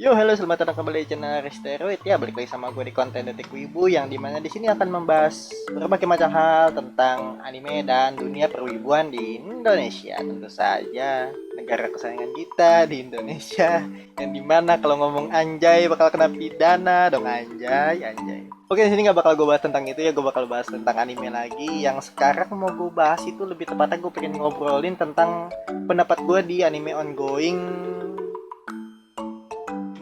Yo, halo, selamat datang kembali di channel Resteroid ya. Balik lagi sama gue di konten Detik Wibu yang dimana di sini akan membahas berbagai macam hal tentang anime dan dunia perwibuan di Indonesia. Tentu saja negara kesayangan kita di Indonesia yang dimana kalau ngomong anjay bakal kena pidana dong, anjay anjay. Oke, di sini nggak bakal gue bahas tentang itu ya, gue bakal bahas tentang anime lagi. Yang sekarang mau gue bahas itu lebih tepatnya gue pengen ngobrolin tentang pendapat gue di anime ongoing.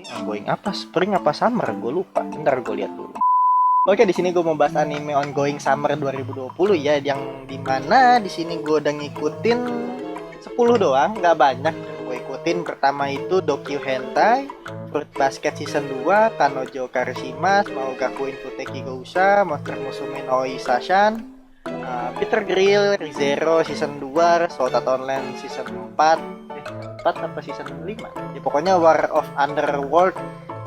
Ongoing apa? Spring apa summer? Gue lupa. Bentar gue lihat dulu. Oke, di sini gue mau bahas anime ongoing summer 2020 ya, yang dimana di sini gue udah ngikutin 10 doang, nggak banyak gue ikutin. Pertama itu Dokyu Hentai, Fruit Basket Season 2, Kanojo Karishimas, Maogaku Infuteki Gousa, Monster Musume no Isashan, Peter Grill, Rizero Season 2, Sword Art Online Season 4, 4 apa Season 5? Ya pokoknya War of Underworld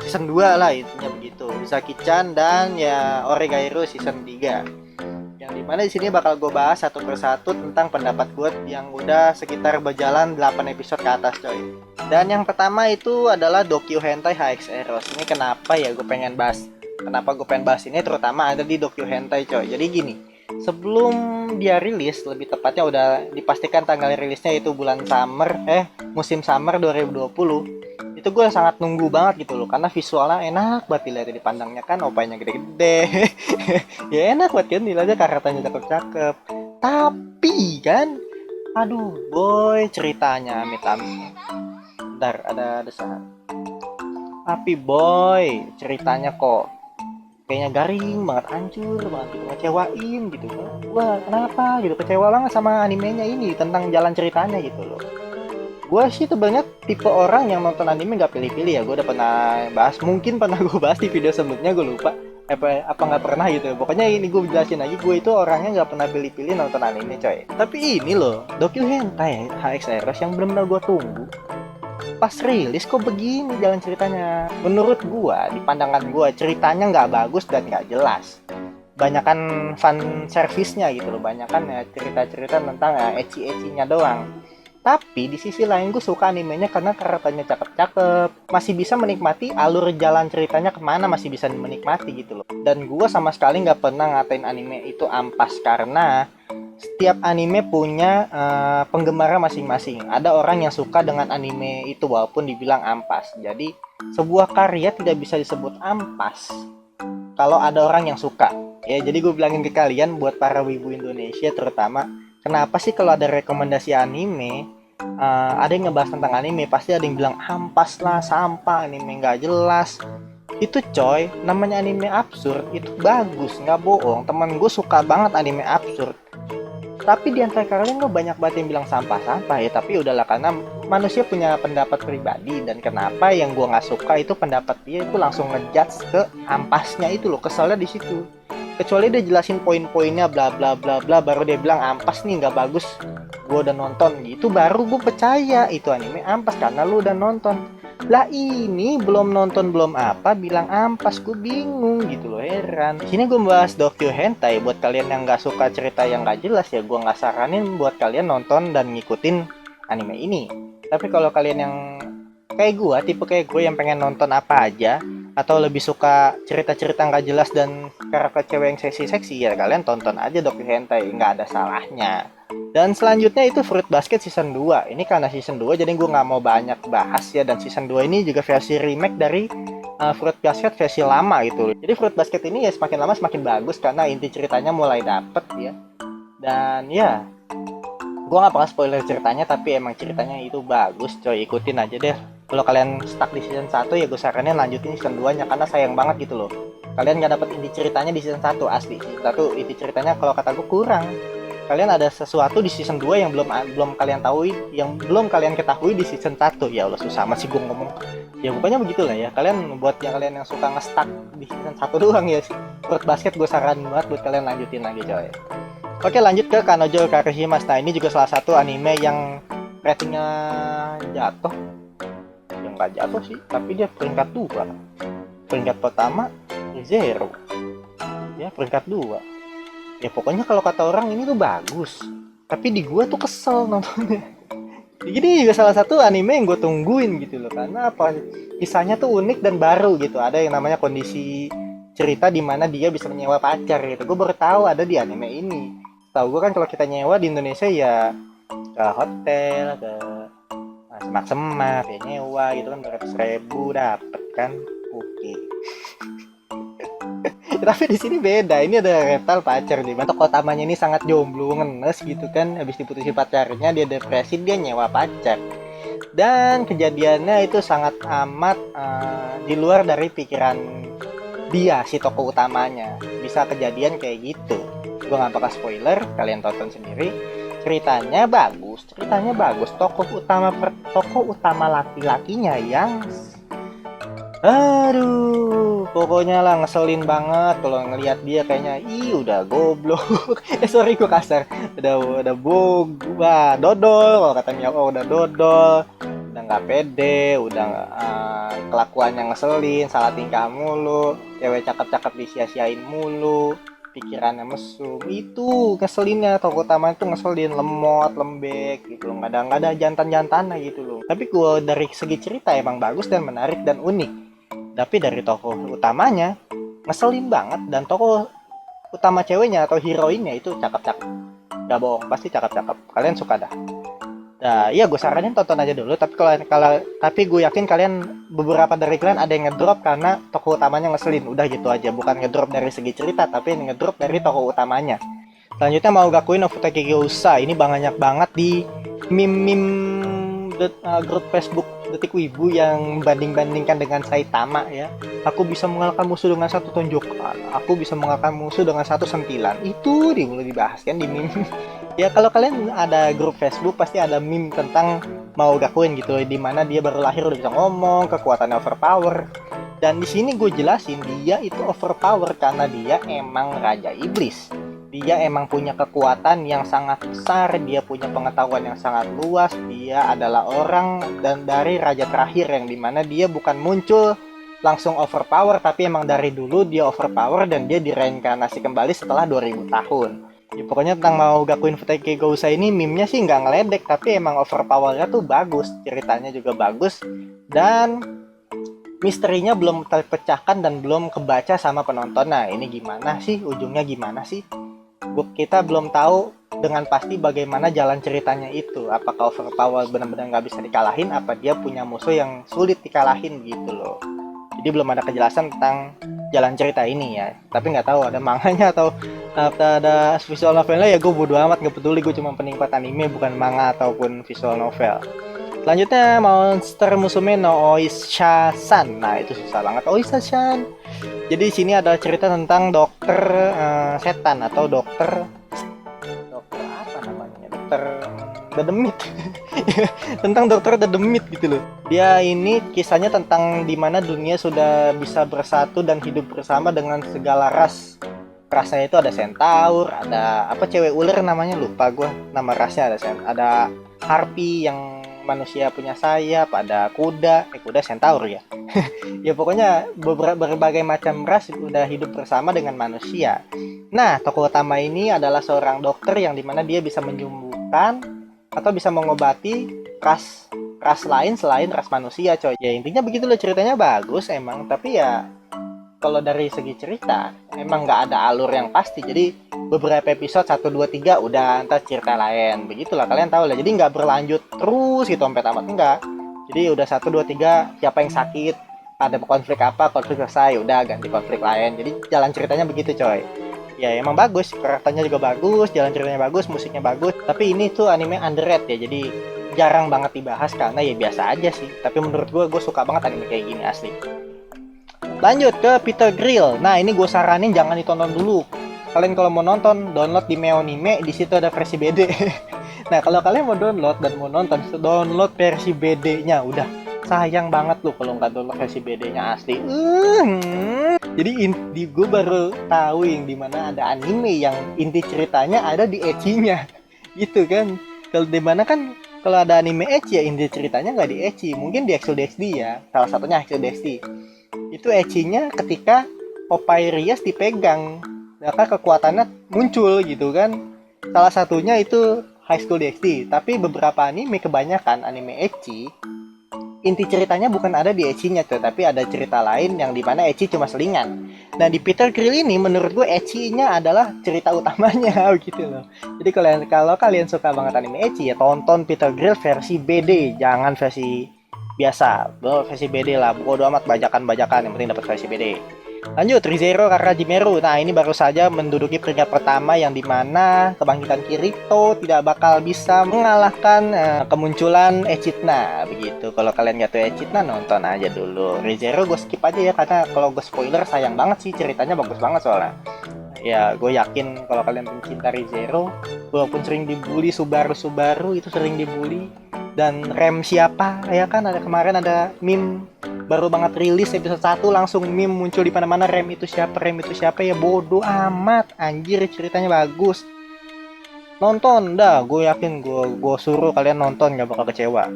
Season 2 lah, intinya begitu. Uzaki-chan dan ya Oregairu Season 3. Yang dimana di sini bakal gue bahas satu persatu tentang pendapat gue yang udah sekitar berjalan 8 episode ke atas, coy. Dan yang pertama itu adalah Dokyu Hentai HX Eros. Ini kenapa ya gue pengen bahas? Kenapa gue pengen bahas ini? Terutama ada di Dokyu Hentai, coy. Jadi gini, sebelum dia rilis, lebih tepatnya udah dipastikan tanggal rilisnya itu bulan musim summer 2020. Itu gue sangat nunggu banget gitu loh, karena visualnya enak banget dilihat, dipandangnya kan opanya gede-gede. Ya enak banget kan dilihatnya, karakternya cakep-cakep. Tapi kan, aduh boy, ceritanya amit-amit. Bentar, ada desahan. Tapi boy, ceritanya kok kayaknya garing banget, hancur banget gitu, ngecewain gitu. Wah, kenapa gitu, kecewa banget sama animenya ini tentang jalan ceritanya gitu loh. Gue sih sebenarnya tipe orang yang nonton anime nggak pilih-pilih ya. Gue udah pernah bahas, mungkin pernah gue bahas di video sebelumnya, gue lupa apa nggak pernah gitu. Pokoknya ini gue jelasin lagi, gue itu orangnya nggak pernah pilih-pilih nonton anime, coy. Tapi ini loh, Dokyu Hentai HX Heroes yang benar-benar gue tunggu, pas rilis kok begini jalan ceritanya. Menurut gua, di pandangan gua, ceritanya nggak bagus dan nggak jelas. Banyakan fan service-nya gitu loh, banyakan ya cerita-cerita tentang ya ecchi-ecchinya doang. Tapi di sisi lain gue suka animenya karena karakternya cakep-cakep, masih bisa menikmati alur jalan ceritanya kemana, masih bisa menikmati gitu loh. Dan gue sama sekali nggak pernah ngatain anime itu ampas, karena setiap anime punya penggemarnya masing-masing. Ada orang yang suka dengan anime itu walaupun dibilang ampas. Jadi sebuah karya tidak bisa disebut ampas kalau ada orang yang suka. Ya, jadi gue bilangin ke kalian, buat para wibu Indonesia terutama, kenapa sih kalau ada rekomendasi anime, ada yang ngebahas tentang anime, pasti ada yang bilang ampas lah, sampah, anime nggak jelas. Itu coy, namanya anime absurd, itu bagus, nggak bohong. Temen gue suka banget anime absurd. Tapi di antara kalian kok banyak banget yang bilang sampah-sampah ya. Tapi udahlah, karena manusia punya pendapat pribadi. Dan kenapa yang gue nggak suka itu pendapat dia itu langsung ngejudge ke ampasnya itu loh. Kesalnya di situ. Kecuali dia jelasin poin-poinnya bla bla bla bla, baru dia bilang ampas nih nggak bagus, gue udah nonton gitu, baru gue percaya itu anime ampas karena lu udah nonton. Lah ini belum nonton belum apa bilang ampas, gue bingung gitu loh, heran. Di sini gue bahas Dokyo Hentai. Buat kalian yang nggak suka cerita yang nggak jelas ya, gue nggak saranin buat kalian nonton dan ngikutin anime ini. Tapi kalau kalian yang kayak gue, tipe kayak gue yang pengen nonton apa aja, atau lebih suka cerita-cerita nggak jelas dan karakter cewek yang seksi-seksi, ya kalian tonton aja Dokyo Hentai, nggak ada salahnya. Dan selanjutnya itu Fruit Basket Season 2. Ini karena Season 2 jadi gue nggak mau banyak bahas ya. Dan Season 2 ini juga versi remake dari Fruit Basket versi lama gitu. Jadi Fruit Basket ini ya semakin lama semakin bagus karena inti ceritanya mulai dapet ya. Dan ya, gue nggak bakal spoiler ceritanya, tapi emang ceritanya itu bagus coy, ikutin aja deh. Kalau kalian stuck di season 1 ya gue saranin lanjutin season 2 nya, karena sayang banget gitu loh kalian nggak dapet inti ceritanya di season 1. Asli, season 1 inti ceritanya kalau kata gue kurang. Kalian ada sesuatu di season 2 yang belum belum kalian tahu, yang belum kalian ketahui di season 1. Ya Allah, susah amat sih gue ngomong. Ya pokoknya begitulah ya. Kalian buat yang kalian yang suka nge-stuck di season 1 doang ya sih, Fruit Basket gue saranin banget buat kalian lanjutin lagi coy. Oke, lanjut ke Kanojo Karishimas. Nah, ini juga salah satu anime yang ratingnya jatuh. Yang nggak jatuh sih, tapi dia peringkat 2. Peringkat pertama Zero. Ya, peringkat 2. Ya pokoknya kalau kata orang ini tuh bagus. Tapi di gua tuh kesel nontonnya. Jadi juga salah satu anime yang gue tungguin gitu loh, karena apa, kisahnya tuh unik dan baru gitu. Ada yang namanya kondisi cerita di mana dia bisa menyewa pacar gitu. Gue baru tahu ada di anime ini. Tahu gue kan kalau kita nyewa di Indonesia ya ke hotel, ke semak-semak ya nyewa gitu kan 200.000 dapet kan. Oke. Tapi di sini beda. Ini ada rental pacar nih. Tokoh utamanya ini sangat jomblo, ngenes gitu kan. Habis diputusin pacarnya, dia depresi, dia nyewa pacar. Dan kejadiannya itu sangat amat di luar dari pikiran dia, si tokoh utamanya. Bisa kejadian kayak gitu. Gue nggak bakal spoiler, kalian tonton sendiri. Ceritanya bagus. Tokoh utama laki-lakinya yang aduh, pokoknya lah ngeselin banget kalau ngelihat dia kayaknya, ih udah goblok. Sorry gue kasar. Udah wah, dodol kalau kata Mia, oh udah dodol. Udah nggak pede, udah kelakuannya ngeselin, salah tingkah mulu, cewek cakep-cakep disia-siain mulu, pikirannya mesum. Itu ngeselinnya, tokoh utama itu ngeselin, lemot, lembek gitu loh. Nggak ada jantan-jantannya gitu loh. Tapi gua dari segi cerita emang bagus dan menarik dan unik. Tapi dari tokoh utamanya ngeselin banget, dan tokoh utama ceweknya atau heroinnya itu cakep-cakep. Gak bohong, pasti cakep-cakep. Kalian suka dah. Nah, iya gue saranin tonton aja dulu. Tapi gue yakin kalian, beberapa dari kalian ada yang ngedrop karena tokoh utamanya ngeselin. Udah gitu aja. Bukan ngedrop dari segi cerita, tapi ngedrop dari tokoh utamanya. Selanjutnya mau gakuin no Futaki Gyoza. Ini banyak banget di meme-meme grup Facebook Detik Wibu yang banding-bandingkan dengan Saitama ya. Aku bisa mengalahkan musuh dengan satu tonjokan. Aku bisa mengalahkan musuh dengan satu sentilan. Itu mulai dibahas kan di meme. Ya kalau kalian ada grup Facebook pasti ada meme tentang mau gakuin gitu, di mana dia baru lahir udah bisa ngomong, kekuatannya overpower. Dan di sini gue jelasin dia itu overpower karena dia emang raja iblis. Dia emang punya kekuatan yang sangat besar, dia punya pengetahuan yang sangat luas, dia adalah orang dan dari raja terakhir yang dimana dia bukan muncul langsung overpower, tapi emang dari dulu dia overpower dan dia direinkarnasi kembali setelah 2000 tahun. Ya, pokoknya tentang mau gakuin Futaki Gyoza ini meme-nya sih nggak ngeledek, tapi emang overpowernya tuh bagus, ceritanya juga bagus, dan misterinya belum terpecahkan dan belum kebaca sama penonton. Nah ini gimana sih, ujungnya gimana sih? Kita belum tahu dengan pasti bagaimana jalan ceritanya itu. Apakah overpower benar-benar nggak bisa dikalahin, apa dia punya musuh yang sulit dikalahin gitu loh. Jadi belum ada kejelasan tentang jalan cerita ini ya. Tapi nggak tahu ada manganya atau ada visual novelnya, ya gue bodo amat, nggak peduli. Gue cuma penikmat anime, bukan manga ataupun visual novel. Selanjutnya Monster Musume no Oisha-san. Nah itu susah banget, Oisha-san. Jadi di sini ada cerita tentang dokter setan atau dokter apa namanya? Dokter dedemit. Tentang dokter dedemit gitu loh. Dia ini kisahnya tentang dimana dunia sudah bisa bersatu dan hidup bersama dengan segala ras. Rasnya itu ada centaur, ada apa cewek ular namanya lupa gue. Nama rasnya ada harpy yang manusia punya sayap, ada kuda centaur ya. Ya pokoknya berbagai macam ras udah hidup bersama dengan manusia. Nah tokoh utama ini adalah seorang dokter yang dimana dia bisa menyembuhkan atau bisa mengobati ras lain selain ras manusia coy. Ya intinya begitu loh, ceritanya bagus emang, tapi ya kalau dari segi cerita emang nggak ada alur yang pasti. Jadi beberapa episode 1, 2, 3 udah ntar cerita lain, begitulah, kalian tahu lah. Jadi nggak berlanjut terus gitu sampai tamat, enggak. Jadi udah 1, 2, 3 siapa yang sakit, ada konflik apa, konflik selesai, udah ganti konflik lain. Jadi jalan ceritanya begitu coy. Ya emang bagus, karakternya juga bagus, jalan ceritanya bagus, musiknya bagus. Tapi ini tuh anime underrated ya, jadi jarang banget dibahas karena ya biasa aja sih. Tapi menurut gue suka banget anime kayak gini asli. Lanjut ke Peter Grill. Nah ini gue saranin jangan ditonton dulu. Kalian kalau mau nonton, download di Meonime, di situ ada versi BD. Nah kalau kalian mau download dan mau nonton, download versi BD-nya. Udah, sayang banget lu kalau nggak download versi BD-nya asli. Jadi gue baru tahu yang dimana ada anime yang inti ceritanya ada di ecchi-nya, gitu kan? Kalau dimana kan kalau ada anime ecchi ya inti ceritanya nggak di ecchi, mungkin di EXO-DxD ya. Salah satunya EXO-DxD. Itu ecchi-nya ketika Papyrus dipegang, maka kekuatannya muncul gitu kan. Salah satunya itu High School DxD, tapi beberapa anime, kebanyakan anime ecchi, inti ceritanya bukan ada di ecchinya tuh, tapi ada cerita lain yang dimana ecchi cuma selingan. Nah di Peter Grill ini menurut gue ecchinya adalah cerita utamanya gitu loh. Jadi kalau kalian suka banget anime ecchi ya tonton Peter Grill versi BD, jangan versi biasa. Versi BD lah, bodo amat bajakan-bajakan, yang penting dapat versi BD. Lanjut, ReZero Kakajimeru. Nah, ini baru saja menduduki peringkat pertama yang dimana kebangkitan Kirito tidak bakal bisa mengalahkan kemunculan Echidna. Begitu, kalau kalian nggak tahu Echidna, nonton aja dulu. ReZero gue skip aja ya, karena kalau gue spoiler sayang banget sih, ceritanya bagus banget soalnya. Ya, gue yakin kalau kalian pencinta ReZero, walaupun sering dibully, Subaru itu sering dibully. Dan rem siapa, ya kan, ada kemarin ada meme baru banget rilis episode 1 langsung meme muncul di mana-mana, rem itu siapa ya, bodoh amat anjir, ceritanya bagus. Nonton dah, gue yakin, gue suruh kalian nonton, gak bakal kecewa.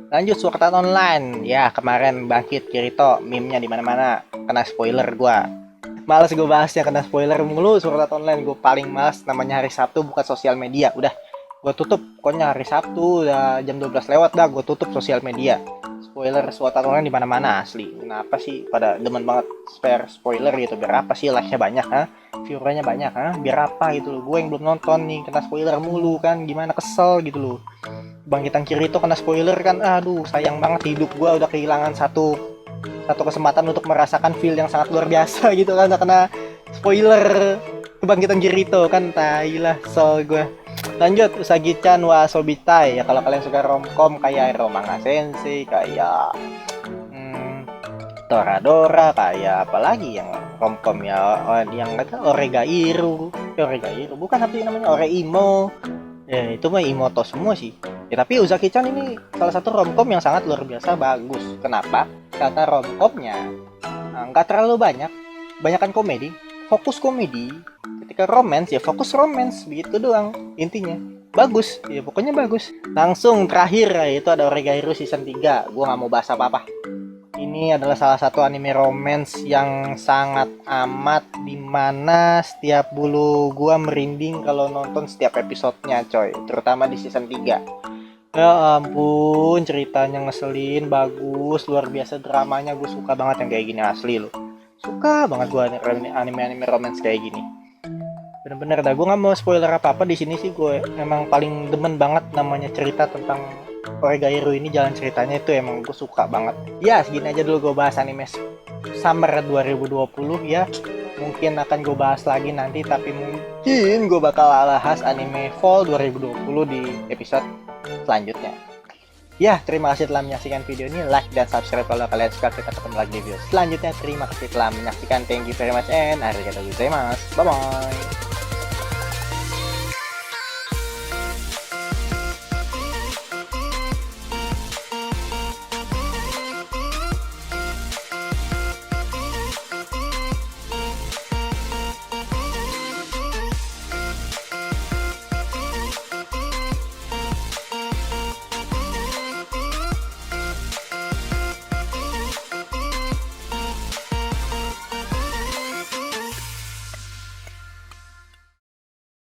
Lanjut, Sword Art Online. Ya, kemarin bangkit Kirito, meme-nya di mana-mana, kena spoiler gue. Males gue bahasnya, kena spoiler mulu Sword Art Online. Gue paling males, namanya hari Sabtu buka sosial media. Udah, gue tutup. Pokoknya hari Sabtu udah jam 12 lewat dah, gue tutup sosial media. Spoiler Sword Art Online di mana-mana asli. Kenapa sih pada demen banget spare spoiler gitu? Biar apa sih like-nya banyak, viewernya banyak, biar apa gitu loh. Gue yang belum nonton nih kena spoiler mulu kan, gimana, kesel gitu loh. Bangkitan Kirito kena spoiler kan, aduh sayang banget, hidup gue udah kehilangan satu kesempatan untuk merasakan feel yang sangat luar biasa gitu kan, kena spoiler kebangkitan Kirito kan, tai lah, kesel gue. Lanjut, Usagi-chan wa Sobitai. Ya kalau kalian suka romcom kayak Romanga Sensei, kayak Toradora, kayak apalagi yang romcom ya, yang kata Oregairu bukan, tapi namanya Oreimo. Ya itu mah Imoto semua sih. Ya tapi Uzaki-chan ini salah satu romcom yang sangat luar biasa bagus. Kenapa? Karena romcomnya nggak terlalu banyakan komedi, fokus komedi. Ketika romance ya fokus romance, begitu doang intinya. Bagus ya, pokoknya bagus. Langsung terakhir itu ada Oregairu season 3. Gua nggak mau bahas apa-apa. Ini adalah salah satu anime romance yang sangat amat, dimana setiap bulu gua merinding kalau nonton setiap episodenya coy, terutama di season 3. Ya ampun, ceritanya ngeselin, bagus, luar biasa dramanya. Gue suka banget yang kayak gini, asli loh. Suka banget gue anime romance kayak gini. Bener-bener dah, gue nggak mau spoiler apa-apa di sini sih. Gue emang paling demen banget namanya cerita tentang Oregairu ini, jalan ceritanya itu emang gue suka banget. Ya segini aja dulu gue bahas anime Summer 2020 ya. Mungkin akan gue bahas lagi nanti, tapi mungkin gue bakal bahas anime Fall 2020 di episode selanjutnya. Ya, terima kasih telah menyaksikan video ini. Like dan subscribe kalau kalian suka. Kita ketemu lagi di video selanjutnya. Terima kasih telah menyaksikan. Thank you very much and arigatou gozaimasu. Bye bye.